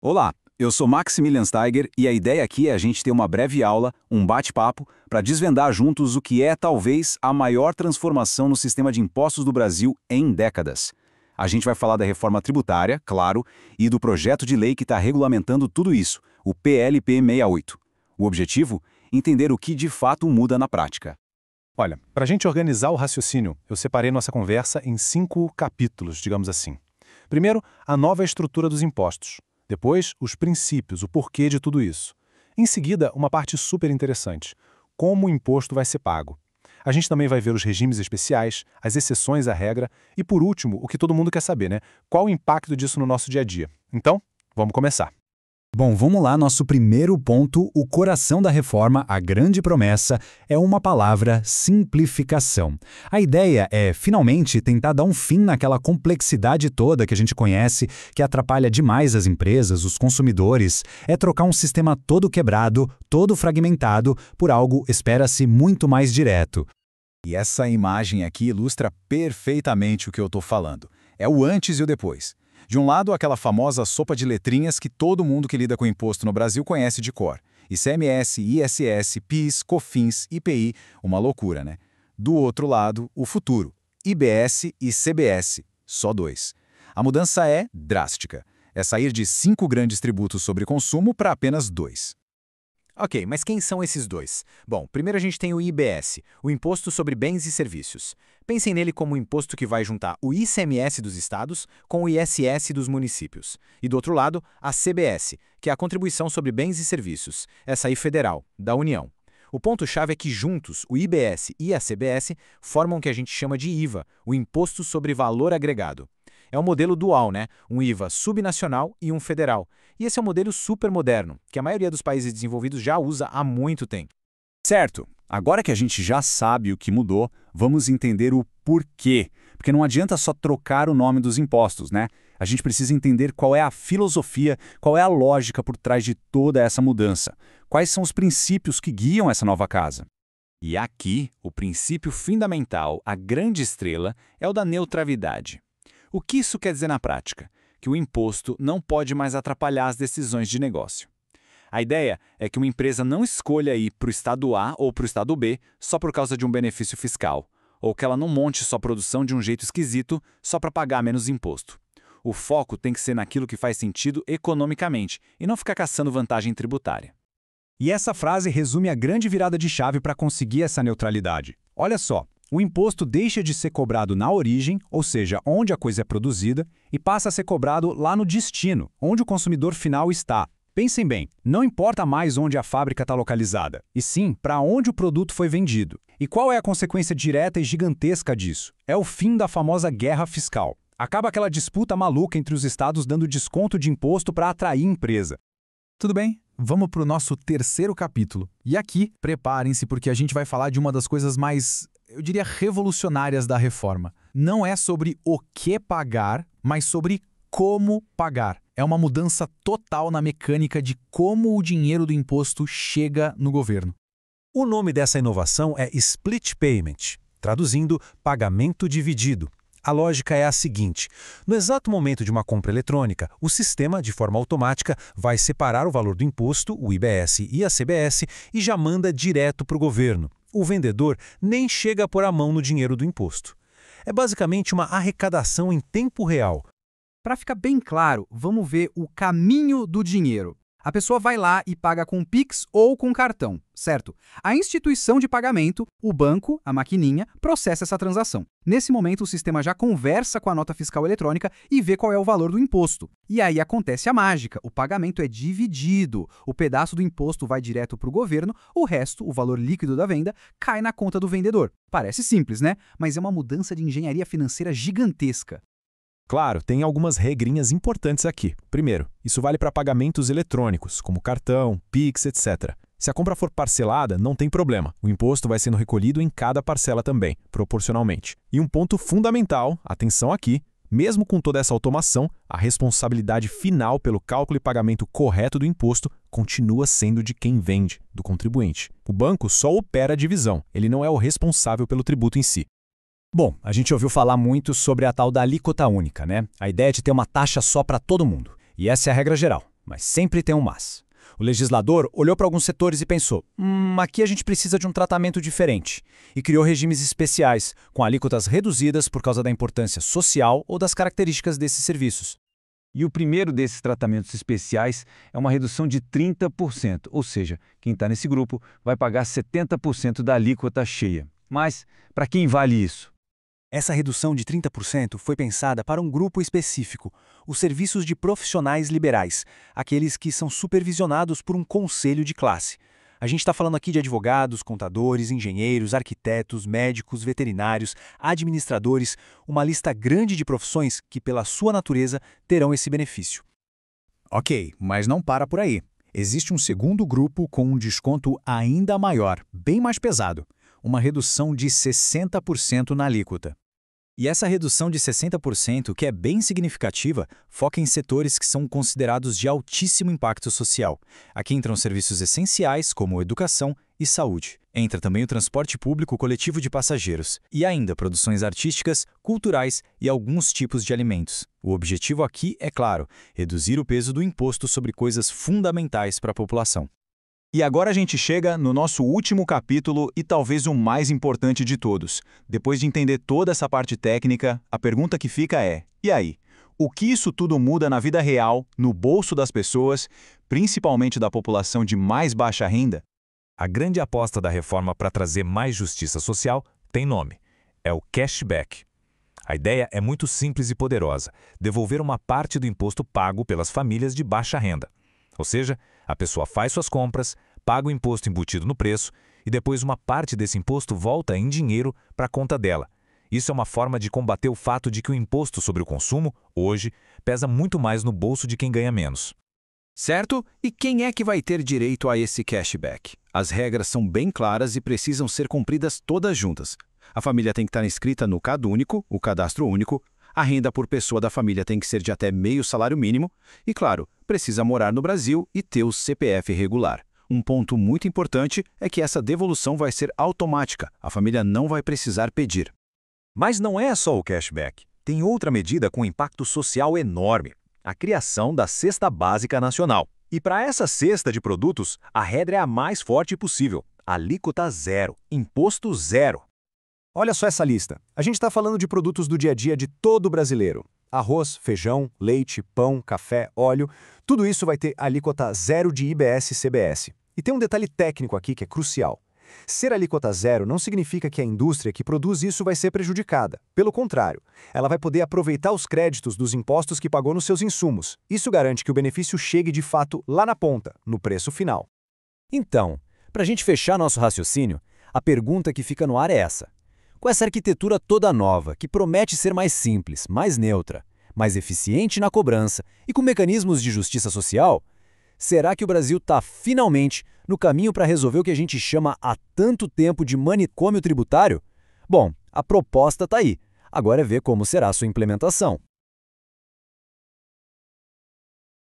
Olá, eu sou Maximilian Steiger e a ideia aqui é a gente ter uma breve aula, um bate-papo, para desvendar juntos o que é talvez a maior transformação no sistema de impostos do Brasil em décadas. A gente vai falar da reforma tributária, claro, e do projeto de lei que está regulamentando tudo isso, o PLP 68. O objetivo? Entender o que de fato muda na prática. Olha, para a gente organizar o raciocínio, eu separei nossa conversa em 5 capítulos, digamos assim. Primeiro, a nova estrutura dos impostos. Depois, os princípios, o porquê de tudo isso. Em seguida, uma parte super interessante, como o imposto vai ser pago. A gente também vai ver os regimes especiais, as exceções à regra e, por último, o que todo mundo quer saber, né? Qual o impacto disso no nosso dia a dia? Então, vamos começar. Bom, vamos lá, nosso primeiro ponto, o coração da reforma, a grande promessa, é uma palavra: simplificação. A ideia é, finalmente, tentar dar um fim naquela complexidade toda que a gente conhece, que atrapalha demais as empresas, os consumidores, é trocar um sistema todo quebrado, todo fragmentado, por algo, espera-se, muito mais direto. E essa imagem aqui ilustra perfeitamente o que eu estou falando. É o antes e o depois. De um lado, aquela famosa sopa de letrinhas que todo mundo que lida com imposto no Brasil conhece de cor. ICMS, ISS, PIS, COFINS, IPI, uma loucura, né? Do outro lado, o futuro. IBS e CBS, só 2. A mudança é drástica. É sair de 5 grandes tributos sobre consumo para apenas 2. Ok, mas quem são esses dois? Bom, primeiro a gente tem o IBS, o Imposto sobre Bens e Serviços. Pensem nele como um imposto que vai juntar o ICMS dos estados com o ISS dos municípios. E do outro lado, a CBS, que é a Contribuição sobre Bens e Serviços, essa aí federal, da União. O ponto-chave é que juntos, o IBS e a CBS formam o que a gente chama de IVA, o Imposto sobre Valor Agregado. É um modelo dual, né? Um IVA subnacional e um federal. E esse é um modelo super moderno, que a maioria dos países desenvolvidos já usa há muito tempo. Certo, agora que a gente já sabe o que mudou, vamos entender o porquê. Porque não adianta só trocar o nome dos impostos, né? A gente precisa entender qual é a filosofia, qual é a lógica por trás de toda essa mudança. Quais são os princípios que guiam essa nova casa. E aqui, o princípio fundamental, a grande estrela, é o da neutralidade. O que isso quer dizer na prática? Que o imposto não pode mais atrapalhar as decisões de negócio. A ideia é que uma empresa não escolha ir para o estado A ou para o estado B só por causa de um benefício fiscal, ou que ela não monte sua produção de um jeito esquisito só para pagar menos imposto. O foco tem que ser naquilo que faz sentido economicamente e não ficar caçando vantagem tributária. E essa frase resume a grande virada de chave para conseguir essa neutralidade. Olha só. O imposto deixa de ser cobrado na origem, ou seja, onde a coisa é produzida, e passa a ser cobrado lá no destino, onde o consumidor final está. Pensem bem, não importa mais onde a fábrica está localizada, e sim para onde o produto foi vendido. E qual é a consequência direta e gigantesca disso? É o fim da famosa guerra fiscal. Acaba aquela disputa maluca entre os estados dando desconto de imposto para atrair empresa. Tudo bem? Vamos para o nosso terceiro capítulo. E aqui, preparem-se porque a gente vai falar de uma das coisas mais, eu diria, revolucionárias da reforma. Não é sobre o que pagar, mas sobre como pagar. É uma mudança total na mecânica de como o dinheiro do imposto chega no governo. O nome dessa inovação é Split Payment, traduzindo pagamento dividido. A lógica é a seguinte: no exato momento de uma compra eletrônica, o sistema, de forma automática, vai separar o valor do imposto, o IBS e a CBS, e já manda direto para o governo. O vendedor nem chega a pôr a mão no dinheiro do imposto. É basicamente uma arrecadação em tempo real. Para ficar bem claro, vamos ver o caminho do dinheiro. A pessoa vai lá e paga com Pix ou com cartão, certo? A instituição de pagamento, o banco, a maquininha, processa essa transação. Nesse momento, o sistema já conversa com a nota fiscal eletrônica e vê qual é o valor do imposto. E aí acontece a mágica, o pagamento é dividido. O pedaço do imposto vai direto para o governo, o resto, o valor líquido da venda, cai na conta do vendedor. Parece simples, né? Mas é uma mudança de engenharia financeira gigantesca. Claro, tem algumas regrinhas importantes aqui. Primeiro, isso vale para pagamentos eletrônicos, como cartão, Pix, etc. Se a compra for parcelada, não tem problema. O imposto vai sendo recolhido em cada parcela também, proporcionalmente. E um ponto fundamental, atenção aqui, mesmo com toda essa automação, a responsabilidade final pelo cálculo e pagamento correto do imposto continua sendo de quem vende, do contribuinte. O banco só opera a divisão, ele não é o responsável pelo tributo em si. Bom, a gente ouviu falar muito sobre a tal da alíquota única, né? A ideia é de ter uma taxa só para todo mundo. E essa é a regra geral. Mas sempre tem um mas. O legislador olhou para alguns setores e pensou, aqui a gente precisa de um tratamento diferente, e criou regimes especiais, com alíquotas reduzidas por causa da importância social ou das características desses serviços. E o primeiro desses tratamentos especiais é uma redução de 30%, ou seja, quem está nesse grupo vai pagar 70% da alíquota cheia. Mas, para quem vale isso? Essa redução de 30% foi pensada para um grupo específico, os serviços de profissionais liberais, aqueles que são supervisionados por um conselho de classe. A gente está falando aqui de advogados, contadores, engenheiros, arquitetos, médicos, veterinários, administradores, uma lista grande de profissões que, pela sua natureza, terão esse benefício. Ok, mas não para por aí. Existe um segundo grupo com um desconto ainda maior, bem mais pesado. Uma redução de 60% na alíquota. E essa redução de 60%, que é bem significativa, foca em setores que são considerados de altíssimo impacto social. Aqui entram serviços essenciais, como educação e saúde. Entra também o transporte público coletivo de passageiros. E ainda produções artísticas, culturais e alguns tipos de alimentos. O objetivo aqui é, claro, reduzir o peso do imposto sobre coisas fundamentais para a população. E agora a gente chega no nosso último capítulo e talvez o mais importante de todos. Depois de entender toda essa parte técnica, a pergunta que fica é: e aí? O que isso tudo muda na vida real, no bolso das pessoas, principalmente da população de mais baixa renda? A grande aposta da reforma para trazer mais justiça social tem nome. É o cashback. A ideia é muito simples e poderosa: devolver uma parte do imposto pago pelas famílias de baixa renda. Ou seja, a pessoa faz suas compras, paga o imposto embutido no preço e depois uma parte desse imposto volta em dinheiro para a conta dela. Isso é uma forma de combater o fato de que o imposto sobre o consumo, hoje, pesa muito mais no bolso de quem ganha menos. Certo? E quem é que vai ter direito a esse cashback? As regras são bem claras e precisam ser cumpridas todas juntas. A família tem que estar inscrita no CadÚnico, o Cadastro Único. A renda por pessoa da família tem que ser de até meio salário mínimo e, claro, precisa morar no Brasil e ter o CPF regular. Um ponto muito importante é que essa devolução vai ser automática, a família não vai precisar pedir. Mas não é só o cashback. Tem outra medida com impacto social enorme: a criação da Cesta Básica Nacional. E para essa cesta de produtos, a regra é a mais forte possível: alíquota zero, imposto zero. Olha só essa lista. A gente está falando de produtos do dia a dia de todo brasileiro. Arroz, feijão, leite, pão, café, óleo, tudo isso vai ter alíquota zero de IBS e CBS. E tem um detalhe técnico aqui que é crucial. Ser alíquota zero não significa que a indústria que produz isso vai ser prejudicada. Pelo contrário, ela vai poder aproveitar os créditos dos impostos que pagou nos seus insumos. Isso garante que o benefício chegue de fato lá na ponta, no preço final. Então, para a gente fechar nosso raciocínio, a pergunta que fica no ar é essa: com essa arquitetura toda nova, que promete ser mais simples, mais neutra, mais eficiente na cobrança e com mecanismos de justiça social, será que o Brasil está finalmente no caminho para resolver o que a gente chama há tanto tempo de manicômio tributário? Bom, a proposta está aí. Agora é ver como será a sua implementação.